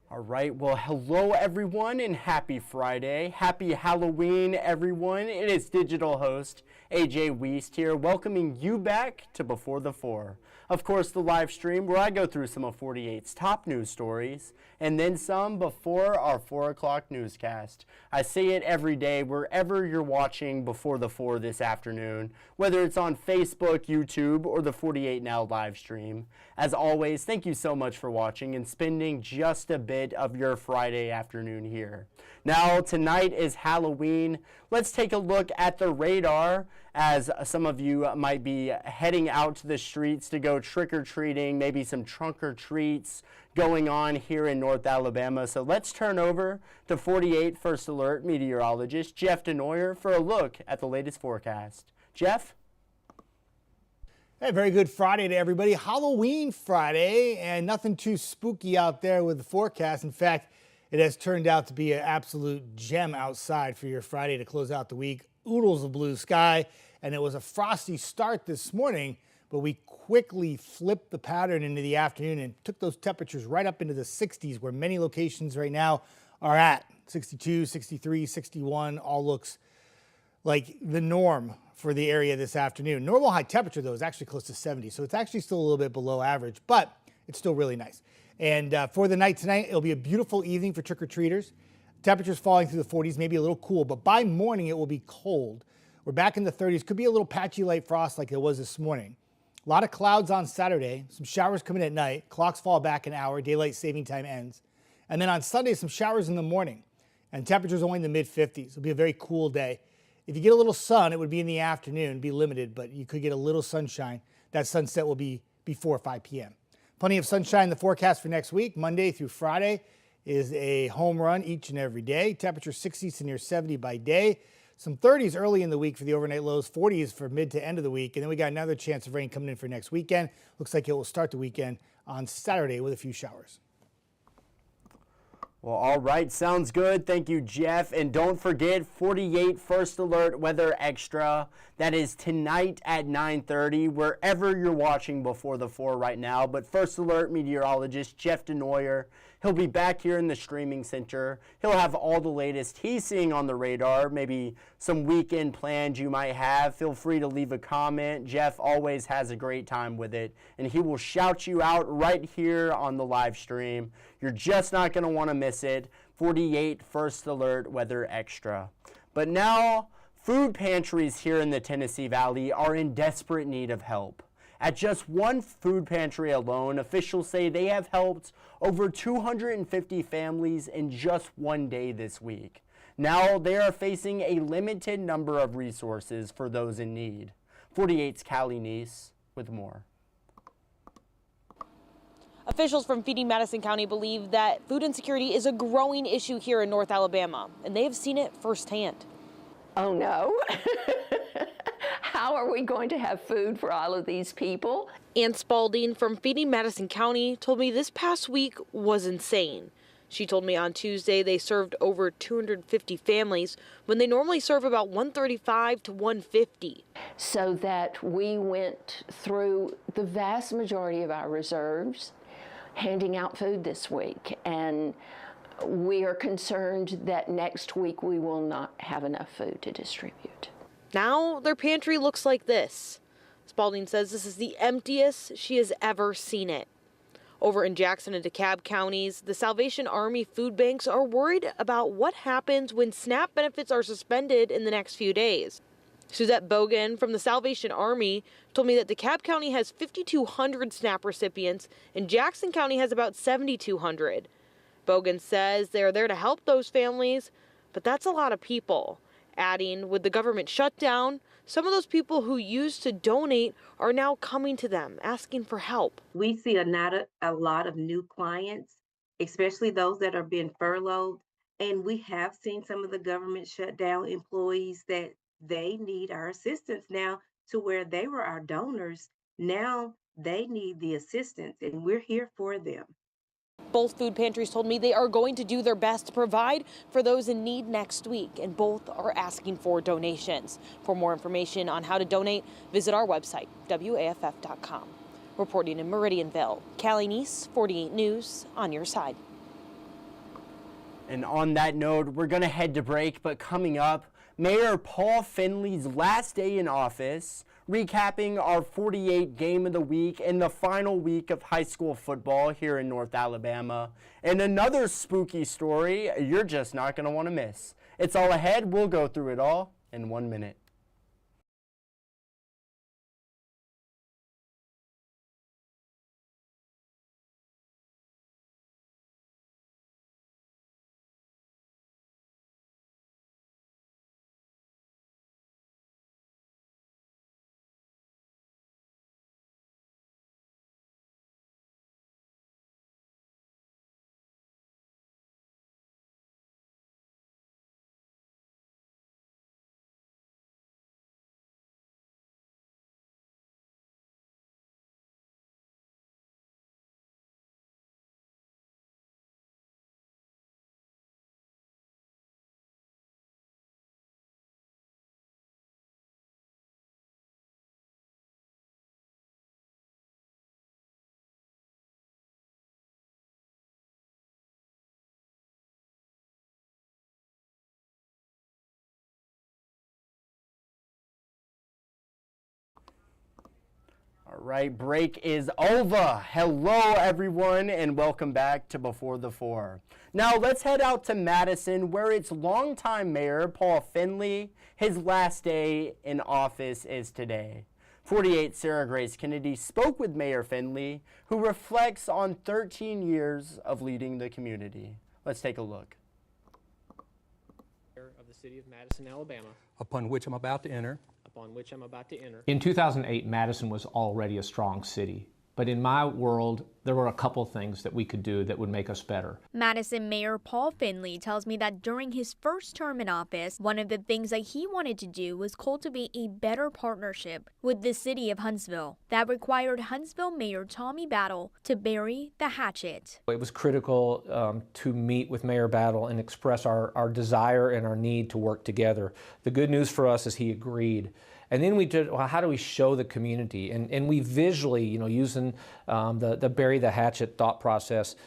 All right, well, hello everyone and happy Friday. Happy Halloween, everyone. It is digital host A.J. Wuest here, welcoming you back to Before the Four. Of course, the live stream where I go through some of 48's top news stories and then some before our 4 o'clock newscast. I say it every day wherever you're watching Before the Four this afternoon, whether it's on Facebook, YouTube, or the 48 Now live stream. As always, thank you so much for watching and spending just a bit of your Friday afternoon here. Now, tonight is Halloween. Let's take a look at the radar as some of you might be heading out to the streets to go trick-or-treating, maybe some trunk-or-treats going on here in North Alabama. So let's turn over to 48 First Alert meteorologist Jeff DeNoyer for a look at the latest forecast. Jeff? Hey, very good Friday to everybody. Halloween Friday, and nothing too spooky out there with the forecast. In fact, it has turned out to be an absolute gem outside for your Friday to close out the week. Oodles of blue sky, and it was a frosty start this morning, but we quickly flipped the pattern into the afternoon and took those temperatures right up into the 60s, where many locations right now are at 62, 63, 61, all looks like the norm for the area this afternoon. Normal high temperature, though, is actually close to 70, so it's actually still a little bit below average, but it's still really nice. And for the night tonight, it'll be a beautiful evening for trick-or-treaters. Temperatures falling through the 40s, maybe a little cool, but by morning it will be cold. We're back in the 30s. Could be a little patchy light frost like it was this morning. A lot of clouds on Saturday, some showers coming at night. Clocks fall back an hour, daylight saving time ends. And then on Sunday, some showers in the morning, and temperatures only in the mid-50s. It'll be a very cool day. If you get a little sun, it would be in the afternoon, be limited, but you could get a little sunshine. That sunset will be before 5 p.m. Plenty of sunshine in the forecast for next week. Monday through Friday is a home run each and every day. Temperature 60s to near 70 by day. Some 30s early in the week for the overnight lows, 40s for mid to end of the week. And then we got another chance of rain coming in for next weekend. Looks like it will start the weekend on Saturday with a few showers. Well, all right, sounds good. Thank you, Jeff. And don't forget 48 First Alert Weather Extra. That is tonight at 9:30, wherever you're watching Before the Four right now. But First Alert meteorologist Jeff DeNoyer, he'll be back here in the streaming center. He'll have all the latest he's seeing on the radar, maybe some weekend plans you might have. Feel free to leave a comment. Jeff always has a great time with it, and he will shout you out right here on the live stream. You're just not going to want to miss it. 48 First Alert Weather Extra. But now, food pantries here in the Tennessee Valley are in desperate need of help. At just one food pantry alone, officials say they have helped over 250 families in just one day this week. Now they are facing a limited number of resources for those in need. 48's Callie Neese with more. Officials from Feeding Madison County believe that food insecurity is a growing issue here in North Alabama, and they have seen it firsthand. Oh no. How are we going to have food for all of these people? Ann Spalding from Feeding Madison County told me this past week was insane. She told me on Tuesday they served over 250 families when they normally serve about 135 to 150. So that we went through the vast majority of our reserves handing out food this week, and we are concerned that next week we will not have enough food to distribute. Now their pantry looks like this. Spalding says this is the emptiest she has ever seen it. Over in Jackson and DeKalb counties, the Salvation Army food banks are worried about what happens when SNAP benefits are suspended in the next few days. Suzette Bogan from the Salvation Army told me that DeKalb County has 5,200 SNAP recipients and Jackson County has about 7,200. Bogan says they're there to help those families, but that's a lot of people. Adding, with the government shutdown, some of those people who used to donate are now coming to them, asking for help. We see a lot of new clients, especially those that are being furloughed. And we have seen some of the government shutdown employees that they need our assistance now, to where they were our donors. Now they need the assistance, and we're here for them. Both food pantries told me they are going to do their best to provide for those in need next week, and both are asking for donations. For more information on how to donate, visit our website, WAFF.com. Reporting in Meridianville, Callie Neese, 48 News, on your side. And on that note, we're going to head to break, but coming up, Mayor Paul Finley's last day in office, recapping our 48 game of the week and the final week of high school football here in North Alabama, and another spooky story you're just not going to want to miss. It's all ahead. We'll go through it all in 1 minute. All right, break is over. Hello, everyone, and welcome back to Before the Four. Now, let's head out to Madison, where its longtime mayor, Paul Finley, his last day in office is today. 48 Sarah Grace Kennedy spoke with Mayor Finley, who reflects on 13 years of leading the community. Let's take a look. Of the city of Madison, Alabama, upon which I'm about to enter. In 2008, Madison was already a strong city. But in my world, there were a couple things that we could do that would make us better. Madison Mayor Paul Finley tells me that during his first term in office, one of the things that he wanted to do was cultivate a better partnership with the city of Huntsville. That required Huntsville Mayor Tommy Battle to bury the hatchet. It was critical to meet with Mayor Battle and express our desire and our need to work together. The good news for us is he agreed. And then we did, well, how do we show the community? And we visually, using the bury the hatchet thought process,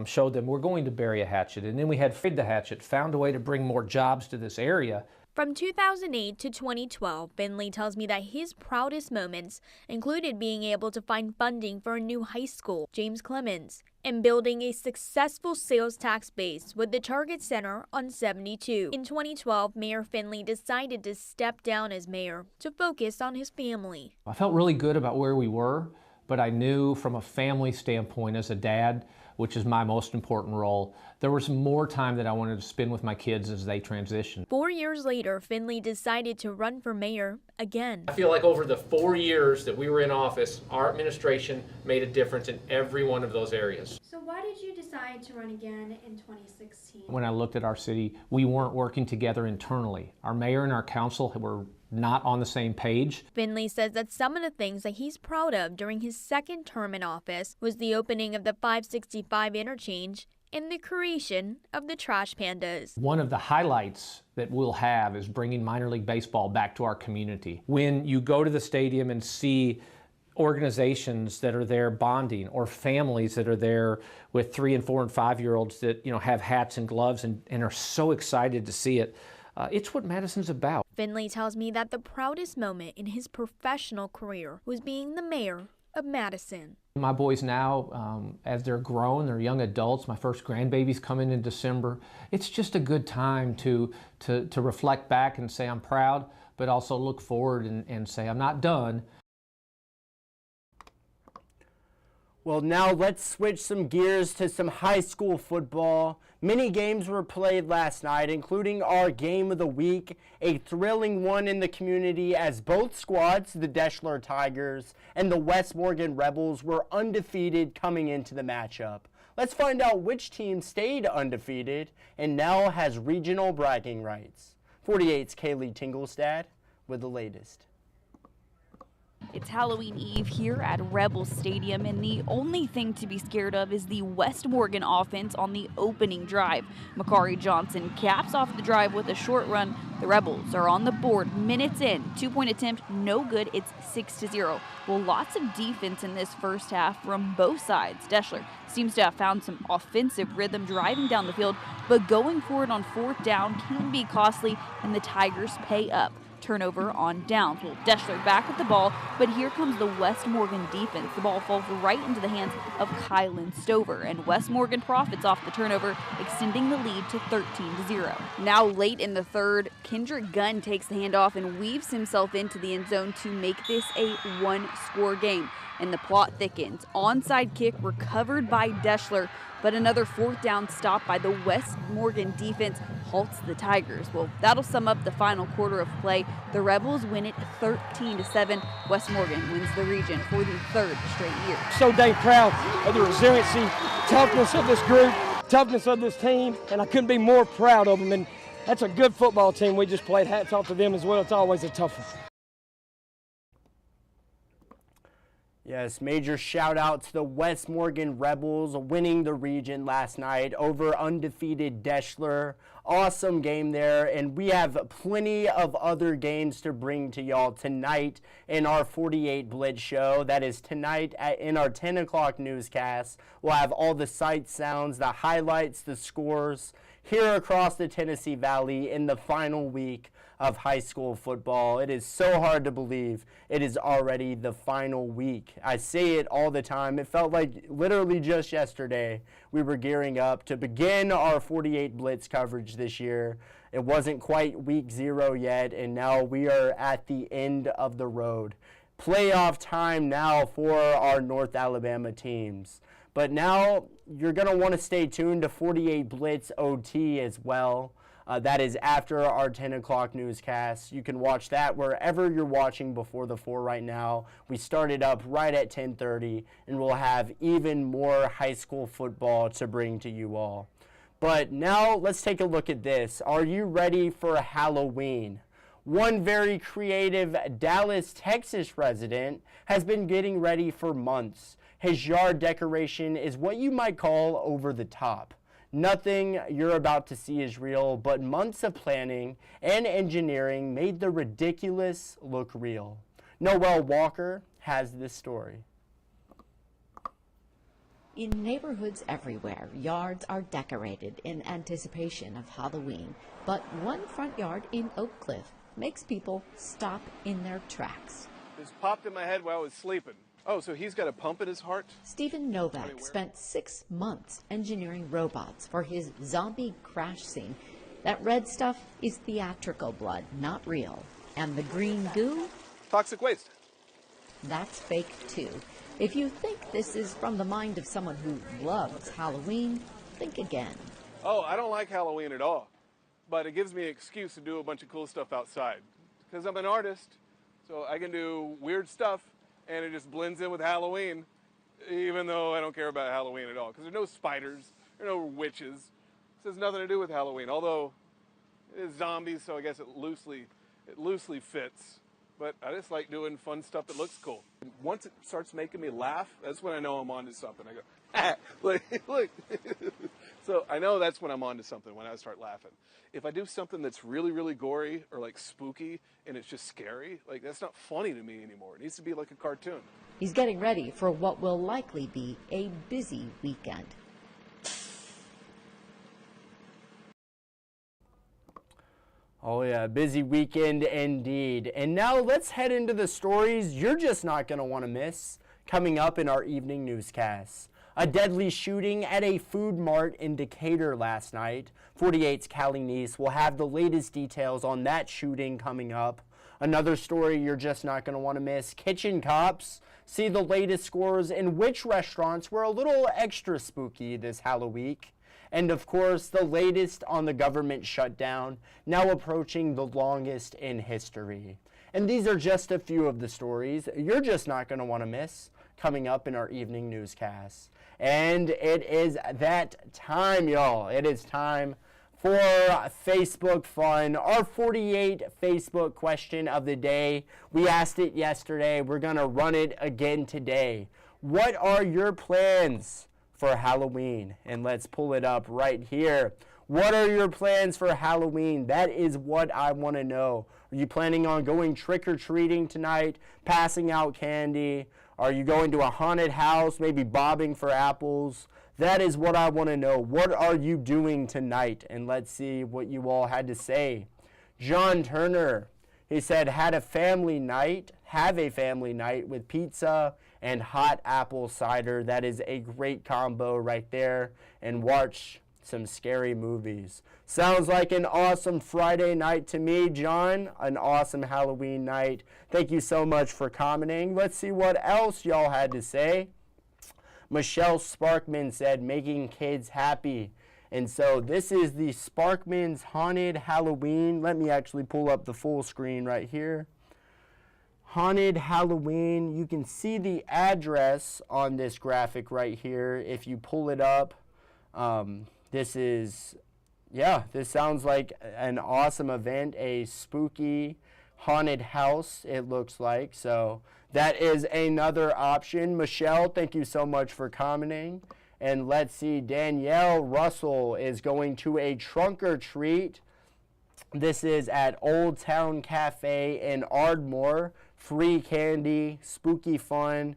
showed them we're going to bury a hatchet. And then we had feed the hatchet, found a way to bring more jobs to this area. From 2008 to 2012, Finley tells me that his proudest moments included being able to find funding for a new high school, James Clemens, and building a successful sales tax base with the Target Center on 72. In 2012, Mayor Finley decided to step down as mayor to focus on his family. I felt really good about where we were, but I knew from a family standpoint as a dad, which is my most important role, there was more time that I wanted to spend with my kids as they transitioned. 4 years later, Finley decided to run for mayor again. I feel like over the 4 years that we were in office, our administration made a difference in every one of those areas. So why did you decide to run again in 2016? When I looked at our city, we weren't working together internally. Our mayor and our council were not on the same page. Finley says that some of the things that he's proud of during his second term in office was the opening of the 565 interchange and the creation of the Trash Pandas. One of the highlights that we'll have is bringing minor league baseball back to our community. When you go to the stadium and see organizations that are there bonding, or families that are there with 3 and 4 and 5-year-olds that have hats and gloves and are so excited to see it, it's what Madison's about. Finley tells me that the proudest moment in his professional career was being the mayor of Madison. My boys now, as they're grown, they're young adults. My first grandbaby's coming in December. It's just a good time to reflect back and say I'm proud, but also look forward and say I'm not done. Well, now let's switch some gears to some high school football. Many games were played last night, including our game of the week, a thrilling one in the community as both squads, the Deschler Tigers and the West Morgan Rebels, were undefeated coming into the matchup. Let's find out which team stayed undefeated and now has regional bragging rights. 48's Kaylee Tinglestad with the latest. It's Halloween Eve here at Rebel Stadium, and the only thing to be scared of is the West Morgan offense on the opening drive. Makari Johnson caps off the drive with a short run. The Rebels are on the board minutes in. 2-point attempt, no good. It's 6-0. Well, lots of defense in this first half from both sides. Deschler seems to have found some offensive rhythm driving down the field, but going for it on fourth down can be costly, and the Tigers pay up. Turnover on downs. Well, Deschler back with the ball, but here comes the West Morgan defense. The ball falls right into the hands of Kylan Stover, and West Morgan profits off the turnover, extending the lead to 13-0. Now late in the third, Kendrick Gunn takes the handoff and weaves himself into the end zone to make this a one-score game. And the plot thickens. Onside kick recovered by Deschler, but another fourth down stop by the West Morgan defense halts the Tigers. Well, that'll sum up the final quarter of play. The Rebels win it 13-7. West Morgan wins the region for the third straight year. So dang proud of the resiliency, toughness of this group, toughness of this team, and I couldn't be more proud of them. And that's a good football team we just played. Hats off to them as well. It's always a tough one. Yes, major shout out to the West Morgan Rebels winning the region last night over undefeated Deschler. Awesome game there, and we have plenty of other games to bring to y'all tonight in our 48 Blitz show. That is tonight in our 10 o'clock newscast. We'll have all the sights, sounds, the highlights, the scores here across the Tennessee Valley in the final week of high school football. It is so hard to believe it is already the final week. I say it all the time. It felt like literally just yesterday we were gearing up to begin our 48 Blitz coverage this year. It wasn't quite week 0 yet, and now we are at the end of the road. Playoff time now for our North Alabama teams. But now you're going to want to stay tuned to 48 Blitz OT as well. That is after our 10 o'clock newscast. You can watch that wherever you're watching before the 4 right now. We started up right at 10:30, and we'll have even more high school football to bring to you all. But now let's take a look at this. Are you ready for Halloween? One very creative Dallas, Texas resident has been getting ready for months. His yard decoration is what you might call over the top. Nothing you're about to see is real, but months of planning and engineering made the ridiculous look real. Noel Walker has this story. In neighborhoods everywhere, yards are decorated in anticipation of Halloween, but one front yard in Oak Cliff makes people stop in their tracks. This popped in my head while I was sleeping. Oh, so he's got a pump in his heart? Stephen Novak spent 6 months engineering robots for his zombie crash scene. That red stuff is theatrical blood, not real. And the green goo? Toxic waste. That's fake too. If you think this is from the mind of someone who loves Halloween, think again. Oh, I don't like Halloween at all. But it gives me an excuse to do a bunch of cool stuff outside. Because I'm an artist, so I can do weird stuff, and it just blends in with Halloween, even though I don't care about Halloween at all. Because there are no spiders, there are no witches. This has nothing to do with Halloween, although it is zombies, so I guess it loosely fits. But I just like doing fun stuff that looks cool. Once it starts making me laugh, that's when I know I'm onto something. I go, ah, look. So I know that's when I'm onto something, when I start laughing. If I do something that's really, really gory or like spooky and it's just scary, like that's not funny to me anymore. It needs to be like a cartoon. He's getting ready for what will likely be a busy weekend. Oh yeah, busy weekend indeed. And now let's head into the stories you're just not going to want to miss coming up in our evening newscasts. A deadly shooting at a food mart in Decatur last night. 48's Callie Neese will have the latest details on that shooting coming up. Another story you're just not going to want to miss. Kitchen cops see the latest scores in which restaurants were a little extra spooky this Halloween. And of course, the latest on the government shutdown, now approaching the longest in history. And these are just a few of the stories you're just not going to want to miss coming up in our evening newscasts. And it is that time, y'all. It is time for Facebook fun, our 48 Facebook question of the day. We asked it yesterday. We're going to run it again today. What are your plans for Halloween? And let's pull it up right here. What are your plans for Halloween? That is what I want to know. Are you planning on going trick-or-treating tonight, passing out candy? Are you going to a haunted house, maybe bobbing for apples? That is what I want to know. What are you doing tonight? And let's see what you all had to say. John Turner, he said, have a family night with pizza and hot apple cider. That is a great combo right there. And watch some scary movies. Sounds like an awesome Friday night to me, John. An awesome Halloween night. Thank you so much for commenting. Let's see what else y'all had to say. Michelle Sparkman said, making kids happy. And so this is the Sparkman's Haunted Halloween. Let me actually pull up the full screen right here. Haunted Halloween. You can see the address on this graphic right here if you pull it up. This sounds like an awesome event, a spooky haunted house, it looks like. So that is another option. Michelle, thank you so much for commenting. And let's see, Danielle Russell is going to a trunk or treat. This is at Old Town Cafe in Ardmore. Free candy, spooky fun.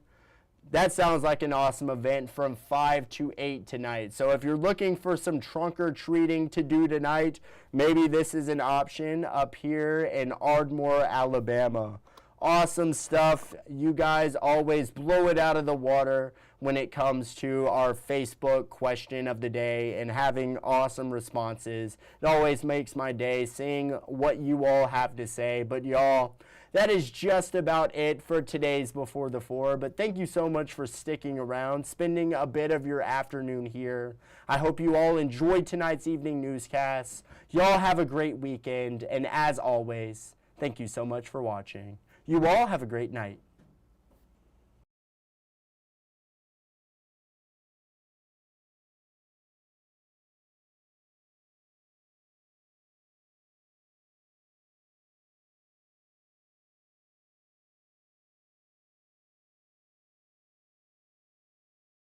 That sounds like an awesome event from 5 to 8 tonight. So if you're looking for some trunk or treating to do tonight, maybe this is an option up here in Ardmore, Alabama. Awesome stuff. You guys always blow it out of the water when it comes to our Facebook question of the day and having awesome responses. It always makes my day seeing what you all have to say. But y'all, that is just about it for today's Before the Four. But thank you so much for sticking around, spending a bit of your afternoon here. I hope you all enjoyed tonight's evening newscast. Y'all have a great weekend. And as always, thank you so much for watching. You all have a great night.